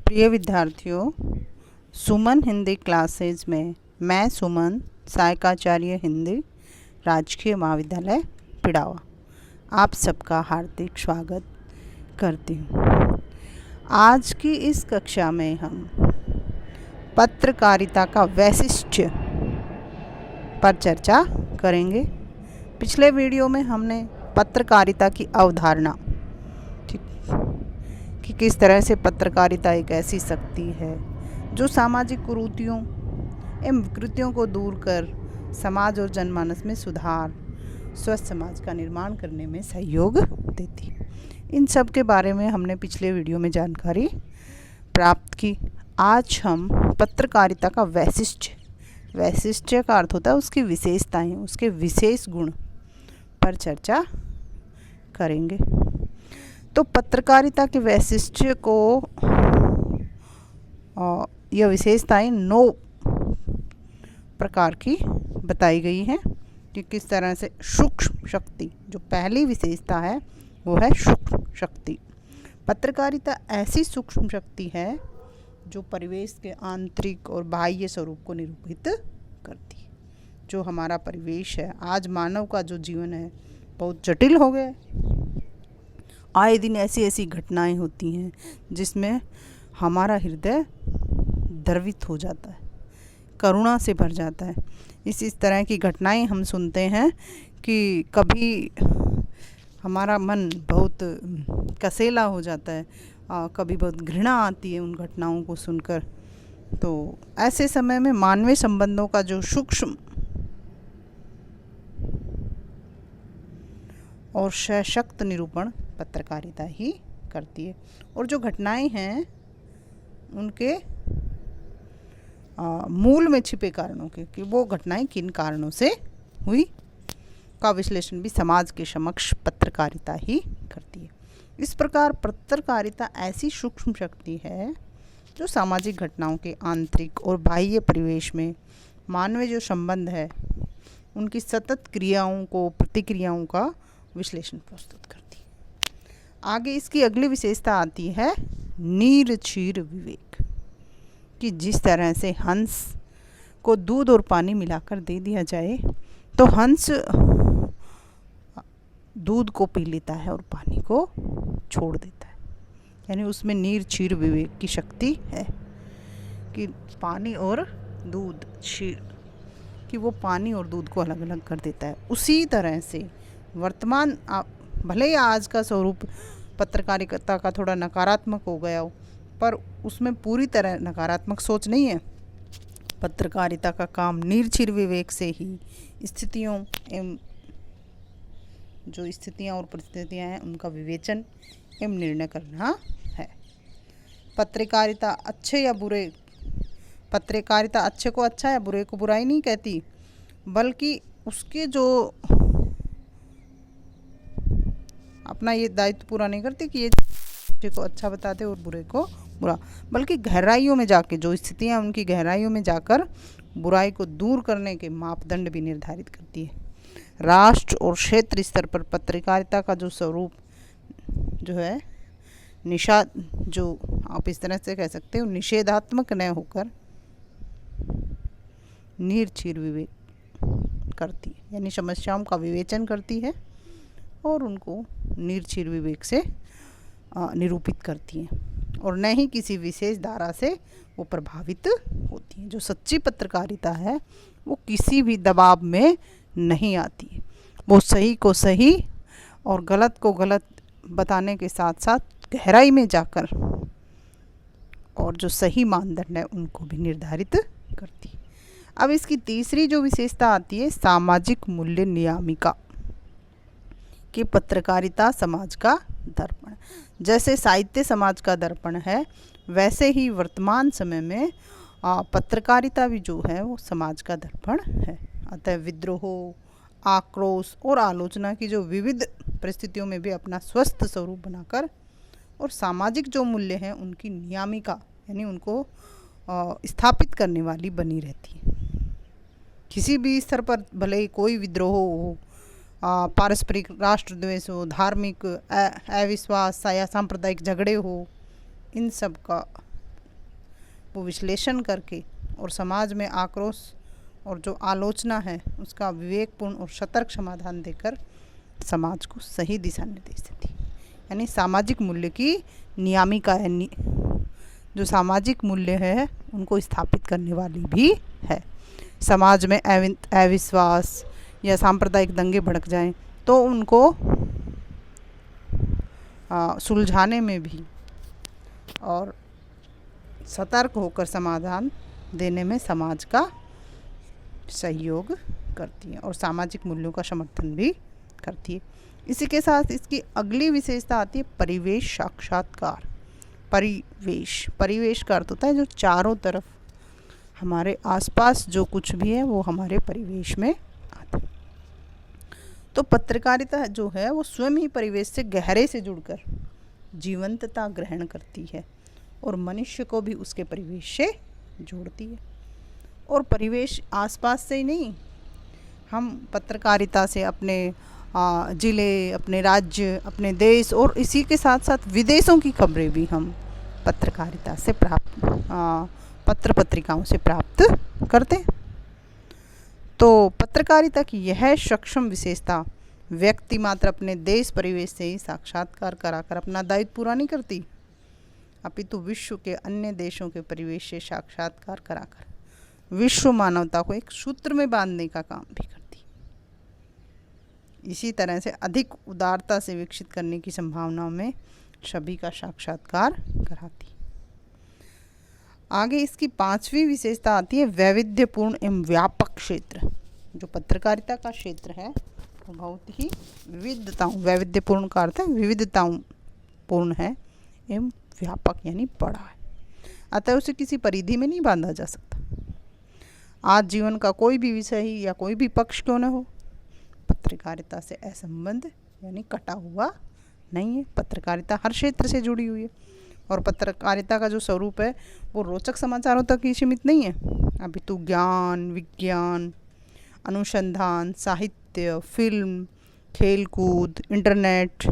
प्रिय विद्यार्थियों, सुमन हिंदी क्लासेज में मैं सुमन सहायकाचार्य हिंदी राजकीय महाविद्यालय पिड़ावा आप सबका हार्दिक स्वागत करती हूँ। आज की इस कक्षा में हम पत्रकारिता का वैशिष्ट्य पर चर्चा करेंगे। पिछले वीडियो में हमने पत्रकारिता की अवधारणा कि किस तरह से पत्रकारिता एक ऐसी शक्ति है जो सामाजिक कुरीतियों एवं विकृतियों को दूर कर समाज और जनमानस में सुधार, स्वस्थ समाज का निर्माण करने में सहयोग देती है। इन सब के बारे में हमने पिछले वीडियो में जानकारी प्राप्त की। आज हम पत्रकारिता का वैशिष्ट्य का अर्थ होता है उसकी विशेषताएं, उसके विशेष गुण पर चर्चा करेंगे। तो पत्रकारिता के वैशिष्ट्य को यह विशेषताएं 9 प्रकार की बताई गई हैं कि किस तरह से सूक्ष्म शक्ति, जो पहली विशेषता है वो है सूक्ष्म शक्ति। पत्रकारिता ऐसी सूक्ष्म शक्ति है जो परिवेश के आंतरिक और बाह्य स्वरूप को निरूपित करती है। जो हमारा परिवेश है, आज मानव का जो जीवन है बहुत जटिल हो गया है। आए दिन ऐसी घटनाएं होती हैं जिसमें हमारा हृदय द्रवित हो जाता है, करुणा से भर जाता है। इस तरह की घटनाएं हम सुनते हैं कि कभी हमारा मन बहुत कसेला हो जाता है, कभी बहुत घृणा आती है उन घटनाओं को सुनकर। तो ऐसे समय में मानवीय संबंधों का जो सूक्ष्म और सशक्त निरूपण पत्रकारिता ही करती है। और जो घटनाएं हैं उनके मूल में छिपे कारणों के, कि वो घटनाएं किन कारणों से हुई, का विश्लेषण भी समाज के समक्ष पत्रकारिता ही करती है। इस प्रकार पत्रकारिता ऐसी सूक्ष्म शक्ति है जो सामाजिक घटनाओं के आंतरिक और बाह्य परिवेश में मानवीय जो संबंध है उनकी सतत क्रियाओं को, प्रतिक्रियाओं का विश्लेषण प्रस्तुत करती है। आगे इसकी अगली विशेषता आती है नीरक्षीर विवेक, कि जिस तरह से हंस को दूध और पानी मिलाकर दे दिया जाए तो हंस दूध को पी लेता है और पानी को छोड़ देता है। यानी उसमें नीरक्षीर विवेक की शक्ति है कि पानी और दूध, क्षीर, कि वो पानी और दूध को अलग अलग कर देता है। उसी तरह से वर्तमान भले ही आज का स्वरूप पत्रकारिता का थोड़ा नकारात्मक हो गया हो, पर उसमें पूरी तरह नकारात्मक सोच नहीं है। पत्रकारिता का काम नीरक्षीर विवेक से ही स्थितियों एवं जो स्थितियां और परिस्थितियां हैं उनका विवेचन एवं निर्णय करना है। पत्रकारिता अच्छे को अच्छा या बुरे को बुराई नहीं कहती, बल्कि उसके जो अपना ये दायित्व पूरा नहीं करते कि ये अच्छे को अच्छा बताते और बुरे को बुरा, बल्कि गहराइयों में जाके, जो स्थितियाँ उनकी गहराइयों में जाकर बुराई को दूर करने के मापदंड भी निर्धारित करती है। राष्ट्र और क्षेत्र स्तर पर पत्रकारिता का जो स्वरूप जो है जो आप इस तरह से कह सकते हो निषेधात्मक न होकर नीरक्षीर विवेक करती है। यानी समस्याओं का विवेचन करती है और उनको नीरक्षीर विवेक से निरूपित करती हैं, और न ही किसी विशेष धारा से वो प्रभावित होती हैं। जो सच्ची पत्रकारिता है वो किसी भी दबाव में नहीं आती है। वो सही को सही और गलत को गलत बताने के साथ साथ गहराई में जाकर और जो सही मानदंड है उनको भी निर्धारित करती है। अब इसकी तीसरी जो विशेषता आती है सामाजिक मूल्य नियामिका, कि पत्रकारिता समाज का दर्पण। जैसे साहित्य समाज का दर्पण है, वैसे ही वर्तमान समय में पत्रकारिता भी जो है वो समाज का दर्पण है। अतः विद्रोह, आक्रोश और आलोचना की जो विविध परिस्थितियों में भी अपना स्वस्थ स्वरूप बनाकर और सामाजिक जो मूल्य हैं उनकी नियामिका, यानी उनको स्थापित करने वाली बनी रहती है। किसी भी स्तर पर भले ही कोई विद्रोह हो, पारस्परिक राष्ट्रद्वेष हो, धार्मिक अविश्वास या सांप्रदायिक झगड़े हो, इन सब का विश्लेषण करके और समाज में आक्रोश और जो आलोचना है उसका विवेकपूर्ण और सतर्क समाधान देकर समाज को सही दिशा निर्देश देती है। यानी सामाजिक मूल्य की नियामिका है, जो सामाजिक मूल्य है उनको स्थापित करने वाली भी है। समाज में अविश्वास या सांप्रदायिक दंगे भड़क जाएं तो उनको सुलझाने में भी और सतर्क होकर समाधान देने में समाज का सहयोग करती है और सामाजिक मूल्यों का समर्थन भी करती है। इसी के साथ इसकी अगली विशेषता आती है परिवेश साक्षात्कार। परिवेश का अर्थ होता है जो चारों तरफ हमारे आसपास जो कुछ भी है वो हमारे परिवेश में आता है। तो पत्रकारिता जो है वो स्वयं ही परिवेश से गहरे से जुड़कर जीवंतता ग्रहण करती है और मनुष्य को भी उसके परिवेश से जोड़ती है। और परिवेश आसपास से ही नहीं, हम पत्रकारिता से अपने ज़िले, अपने राज्य, अपने देश और इसी के साथ साथ विदेशों की खबरें भी हम पत्रकारिता से पत्र पत्रिकाओं से प्राप्त करते हैं। तो पत्रकारिता की यह सक्षम विशेषता व्यक्ति मात्र अपने देश परिवेश से ही साक्षात्कार कराकर अपना दायित्व पूरा नहीं करती, अपितु विश्व के अन्य देशों के परिवेश से साक्षात्कार कराकर विश्व मानवता को एक सूत्र में बांधने का काम भी करती। इसी तरह से अधिक उदारता से विकसित करने की संभावनाओं में सभी का साक्षात्कार कराती। आगे इसकी पांचवी विशेषता आती है वैविध्यपूर्ण एवं व्यापक क्षेत्र। जो पत्रकारिता का क्षेत्र है वो बहुत ही वैविध्यपूर्ण का अर्थ है विविधताओं पूर्ण है एवं व्यापक यानी बड़ा है, अतः उसे किसी परिधि में नहीं बांधा जा सकता। आज जीवन का कोई भी विषय ही या कोई भी पक्ष क्यों न हो, पत्रकारिता से असंबद्ध यानी कटा हुआ नहीं है। पत्रकारिता हर क्षेत्र से जुड़ी हुई है और पत्रकारिता का जो स्वरूप है वो रोचक समाचारों तक ही सीमित नहीं है, अभी तो ज्ञान, विज्ञान, अनुसंधान, साहित्य, फिल्म, खेलकूद, इंटरनेट,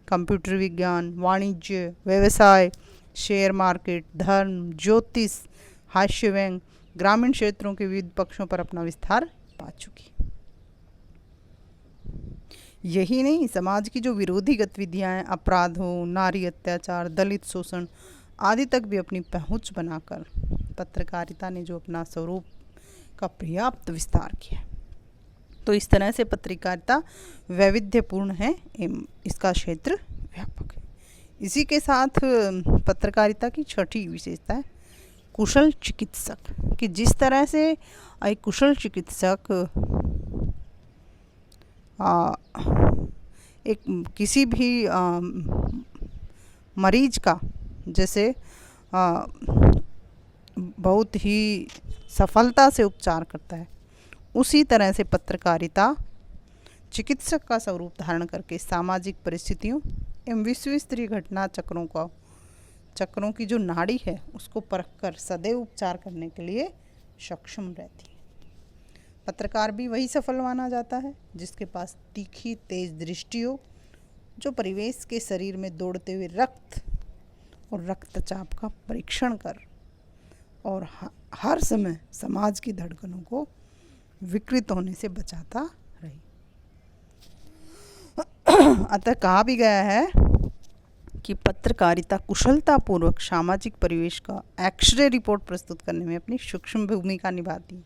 कंप्यूटर विज्ञान, वाणिज्य, व्यवसाय, शेयर मार्केट, धर्म, ज्योतिष, हास्य व्यंग, ग्रामीण क्षेत्रों के विविध पक्षों पर अपना विस्तार पा चुकी। यही नहीं, समाज की जो विरोधी गतिविधियां हैं, अपराधों, नारी अत्याचार, दलित शोषण आदि तक भी अपनी पहुंच बनाकर पत्रकारिता ने जो अपना स्वरूप का पर्याप्त विस्तार किया। तो इस तरह से पत्रकारिता वैविध्यपूर्ण है एवं इसका क्षेत्र व्यापक है। इसी के साथ पत्रकारिता की छठी विशेषता है कुशल चिकित्सक, कि जिस तरह से एक कुशल चिकित्सक एक किसी भी मरीज का जैसे बहुत ही सफलता से उपचार करता है, उसी तरह से पत्रकारिता चिकित्सक का स्वरूप धारण करके सामाजिक परिस्थितियों एवं विश्व स्तरीय घटना चक्रों की जो नाड़ी है उसको परखकर सदैव उपचार करने के लिए सक्षम रहती है। पत्रकार भी वही सफल माना जाता है जिसके पास तीखी तेज दृष्टि हो, जो परिवेश के शरीर में दौड़ते हुए रक्त और रक्तचाप का परीक्षण कर और हर समय समाज की धड़कनों को विकृत होने से बचाता रहे। अतः कहा भी गया है कि पत्रकारिता कुशलतापूर्वक सामाजिक परिवेश का एक्स-रे रिपोर्ट प्रस्तुत करने में अपनी सूक्ष्म भूमिका निभाती है।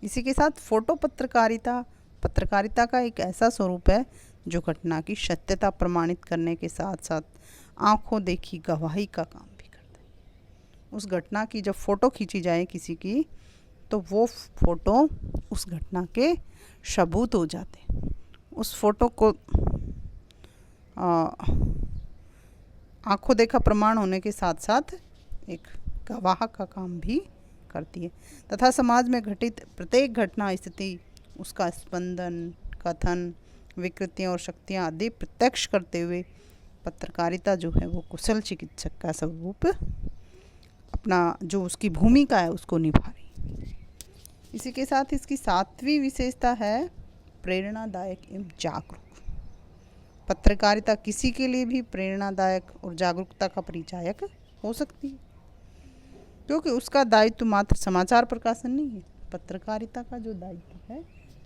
इसी के साथ फोटो पत्रकारिता का एक ऐसा स्वरूप है जो घटना की सत्यता प्रमाणित करने के साथ साथ आंखों देखी गवाही का काम भी करता है। उस घटना की जब फ़ोटो खींची जाए किसी की, तो वो फ़ोटो उस घटना के सबूत हो जाते हैं। उस फ़ोटो को आंखों देखा प्रमाण होने के साथ साथ एक गवाह का काम भी करती है तथा समाज में घटित प्रत्येक घटना, स्थिति, उसका स्पंदन, कथन, विकृतियाँ और शक्तियाँ आदि प्रत्यक्ष करते हुए पत्रकारिता जो है वो कुशल चिकित्सक का स्वरूप अपना जो उसकी भूमिका है उसको निभा रही। इसी के साथ इसकी सातवीं विशेषता है प्रेरणादायक एवं जागरूक। पत्रकारिता किसी के लिए भी प्रेरणादायक और जागरूकता का परिचायक हो सकती है। क्योंकि उसका दायित्व मात्र समाचार प्रकाशन नहीं है। पत्रकारिता का जो दायित्व है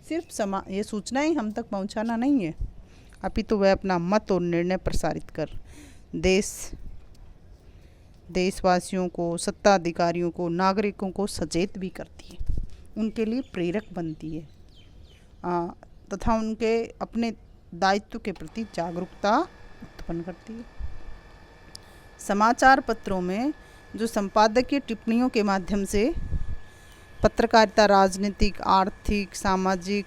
सिर्फ ये सूचनाएं हम तक पहुंचाना नहीं है, अपितु वह अपना मत और निर्णय प्रसारित कर देशवासियों को, सत्ताधिकारियों को, नागरिकों को सचेत भी करती है, उनके लिए प्रेरक बनती है तथा उनके अपने दायित्व के प्रति जागरूकता उत्पन्न करती है। समाचार पत्रों में जो संपादकीय टिप्पणियों के माध्यम से पत्रकारिता राजनीतिक, आर्थिक, सामाजिक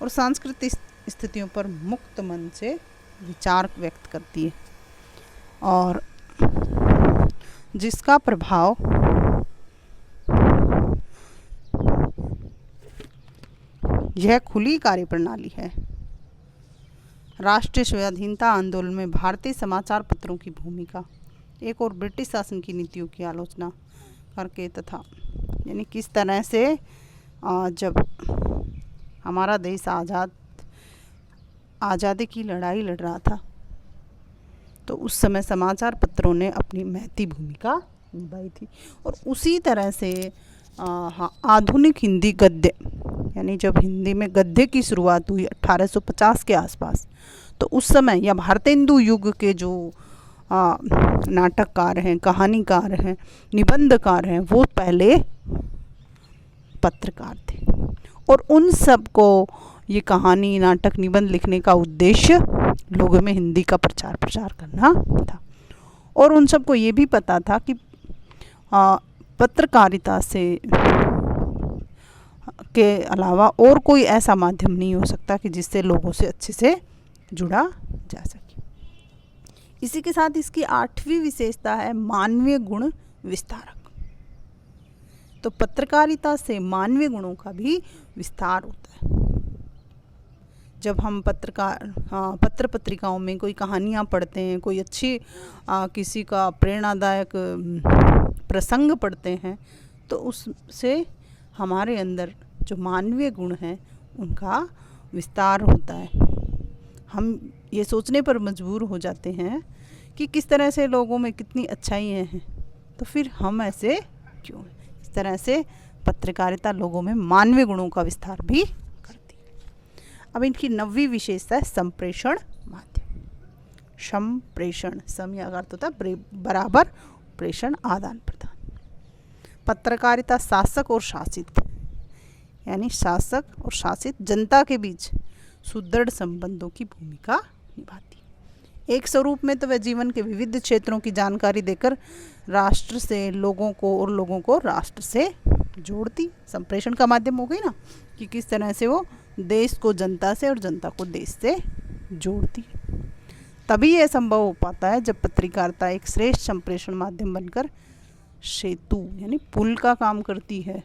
और सांस्कृतिक स्थितियों पर मुक्त मन से विचार व्यक्त करती है और जिसका प्रभाव यह खुली कार्यप्रणाली है। राष्ट्रीय स्वाधीनता आंदोलन में भारतीय समाचार पत्रों की भूमिका, एक और ब्रिटिश शासन की नीतियों की आलोचना करके तथा यानी किस तरह से जब हमारा देश आज़ादी की लड़ाई लड़ रहा था तो उस समय समाचार पत्रों ने अपनी महती भूमिका निभाई थी। और उसी तरह से आधुनिक हिंदी गद्य, यानी जब हिंदी में गद्य की शुरुआत हुई 1850 के आसपास, तो उस समय या भारतेंदु युग के जो नाटककार हैं, कहानीकार हैं, निबंधकार हैं, वो पहले पत्रकार थे और उन सब को ये कहानी, नाटक, निबंध लिखने का उद्देश्य लोगों में हिंदी का प्रचार करना था। और उन सबको ये भी पता था कि पत्रकारिता से के अलावा और कोई ऐसा माध्यम नहीं हो सकता कि जिससे लोगों से अच्छे से जुड़ा जा सके। इसी के साथ इसकी 8वीं विशेषता है मानवीय गुण विस्तारक। तो पत्रकारिता से मानवीय गुणों का भी विस्तार होता है। जब हम पत्र पत्रिकाओं में कोई कहानियाँ पढ़ते हैं, कोई अच्छी किसी का प्रेरणादायक प्रसंग पढ़ते हैं, तो उससे हमारे अंदर जो मानवीय गुण हैं उनका विस्तार होता है। हम ये सोचने पर मजबूर हो जाते हैं कि किस तरह से लोगों में कितनी अच्छाइयाँ हैं, तो फिर हम ऐसे क्यों हैं। इस तरह से पत्रकारिता लोगों में मानवीय गुणों का विस्तार भी करती है। अब इनकी 9वीं विशेषता है संप्रेषण माध्यम। संप्रेषण, सम या अर्थ होता है बराबर, प्रेषण आदान प्रदान। पत्रकारिता शासक और शासित, यानी शासक और शासित जनता के बीच सुदृढ़ संबंधों की भूमिका निभाती है। एक स्वरूप में तो वह जीवन के विविध क्षेत्रों की जानकारी देकर राष्ट्र से लोगों को और लोगों को राष्ट्र से जोड़ती। संप्रेषण का माध्यम हो गई ना, कि किस तरह से वो देश को जनता से और जनता को देश से जोड़ती। तभी यह संभव हो पाता है जब पत्रकारिता एक श्रेष्ठ संप्रेषण माध्यम बनकर सेतु यानी पुल का काम करती है।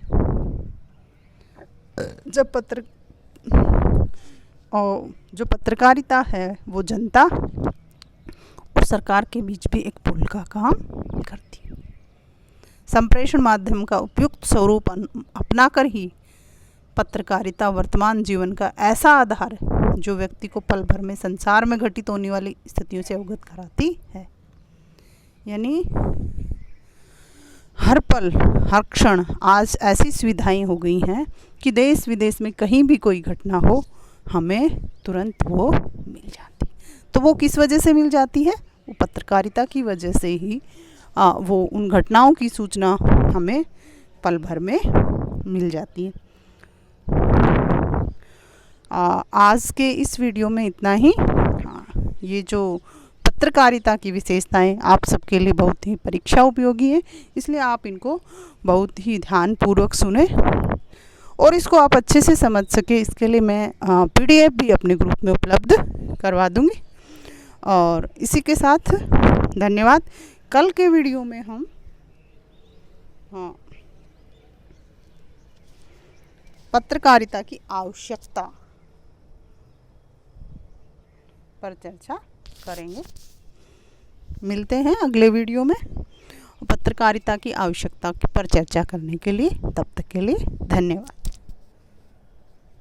जो पत्रकारिता है वो जनता और सरकार के बीच भी एक पुल का काम करती है। संप्रेषण माध्यम का उपयुक्त स्वरूप अपनाकर ही पत्रकारिता वर्तमान जीवन का ऐसा आधार है जो व्यक्ति को पल भर में संसार में घटित होने वाली स्थितियों से अवगत कराती है। यानी हर पल, हर क्षण आज ऐसी सुविधाएं हो गई हैं कि देश विदेश में कहीं भी कोई घटना हो, हमें तुरंत वो मिल जाती। तो वो किस वजह से मिल जाती है? वो पत्रकारिता की वजह से ही वो उन घटनाओं की सूचना हमें पल भर में मिल जाती है। आज के इस वीडियो में इतना ही। ये जो पत्रकारिता की विशेषताएं आप सबके लिए बहुत ही परीक्षा उपयोगी है, इसलिए आप इनको बहुत ही ध्यानपूर्वक सुने और इसको आप अच्छे से समझ सके, इसके लिए मैं PDF भी अपने ग्रुप में उपलब्ध करवा दूंगी। और इसी के साथ धन्यवाद। कल के वीडियो में हम पत्रकारिता की आवश्यकता पर चर्चा करेंगे। मिलते हैं अगले वीडियो में पत्रकारिता की आवश्यकता पर चर्चा करने के लिए। तब तक के लिए धन्यवाद।